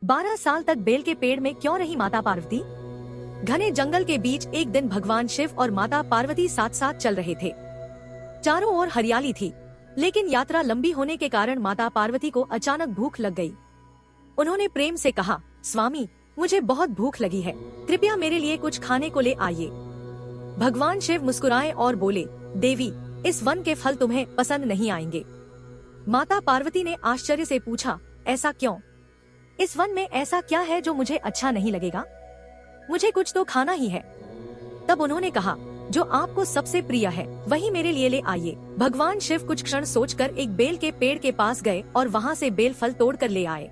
12 साल तक बेल के पेड़ में क्यों रही माता पार्वती? घने जंगल के बीच एक दिन भगवान शिव और माता पार्वती साथ साथ चल रहे थे। चारों ओर हरियाली थी, लेकिन यात्रा लंबी होने के कारण माता पार्वती को अचानक भूख लग गई। उन्होंने प्रेम से कहा, स्वामी, मुझे बहुत भूख लगी है, कृपया मेरे लिए कुछ खाने को ले आइए। भगवान शिव मुस्कुराए और बोले, देवी, इस वन के फल तुम्हें पसंद नहीं आएंगे। माता पार्वती ने आश्चर्य से पूछा, ऐसा क्यों? इस वन में ऐसा क्या है जो मुझे अच्छा नहीं लगेगा? मुझे कुछ तो खाना ही है। तब उन्होंने कहा, जो आपको सबसे प्रिय है वही मेरे लिए ले आइए। भगवान शिव कुछ क्षण सोचकर एक बेल के पेड़ के पास गए और वहाँ से बेल फल तोड़कर ले आए।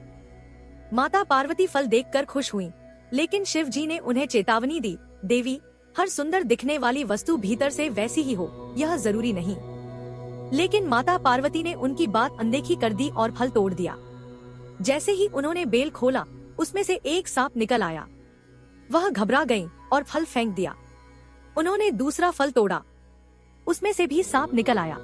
माता पार्वती फल देखकर खुश हुई, लेकिन शिव जी ने उन्हें चेतावनी दी, देवी, हर सुंदर दिखने वाली वस्तु भीतर से वैसी ही हो, यह जरूरी नहीं। लेकिन माता पार्वती ने उनकी बात अनदेखी कर दी और फल तोड़ दिया। जैसे ही उन्होंने बेल खोला, उसमें से एक सांप निकल आया। वह घबरा गईं और फल फेंक दिया। उन्होंने दूसरा फल तोड़ा, उसमें से भी सांप निकल आया।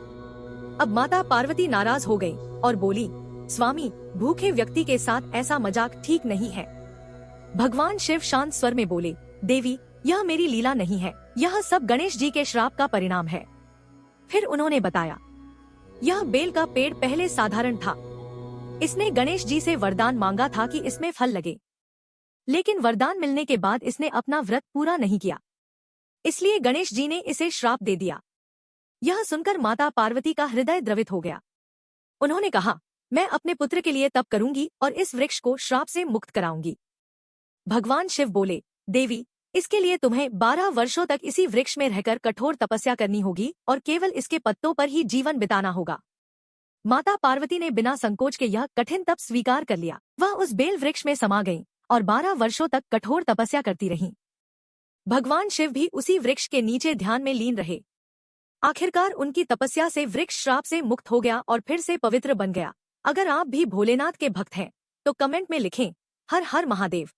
अब माता पार्वती नाराज हो गई और बोली, स्वामी, भूखे व्यक्ति के साथ ऐसा मजाक ठीक नहीं है। भगवान शिव शांत स्वर में बोले, देवी, यह मेरी लीला नहीं है, यह सब गणेश जी के श्राप का परिणाम है। फिर उन्होंने बताया, यह बेल का पेड़ पहले साधारण था। इसने गणेश जी से वरदान मांगा था कि इसमें फल लगे, लेकिन वरदान मिलने के बाद इसने अपना व्रत पूरा नहीं किया, इसलिए गणेश जी ने इसे श्राप दे दिया। यह सुनकर माता पार्वती का हृदय द्रवित हो गया। उन्होंने कहा, मैं अपने पुत्र के लिए तप करूंगी और इस वृक्ष को श्राप से मुक्त कराऊंगी। भगवान शिव बोले, देवी, इसके लिए तुम्हें 12 वर्षों तक इसी वृक्ष में रहकर कठोर तपस्या करनी होगी और केवल इसके पत्तों पर ही जीवन बिताना होगा। माता पार्वती ने बिना संकोच के यह कठिन तप स्वीकार कर लिया। वह उस बेल वृक्ष में समा गईं और 12 वर्षों तक कठोर तपस्या करती रहीं। भगवान शिव भी उसी वृक्ष के नीचे ध्यान में लीन रहे। आखिरकार उनकी तपस्या से वृक्ष श्राप से मुक्त हो गया और फिर से पवित्र बन गया। अगर आप भी भोलेनाथ के भक्त हैं तो कमेंट में लिखें, हर हर महादेव।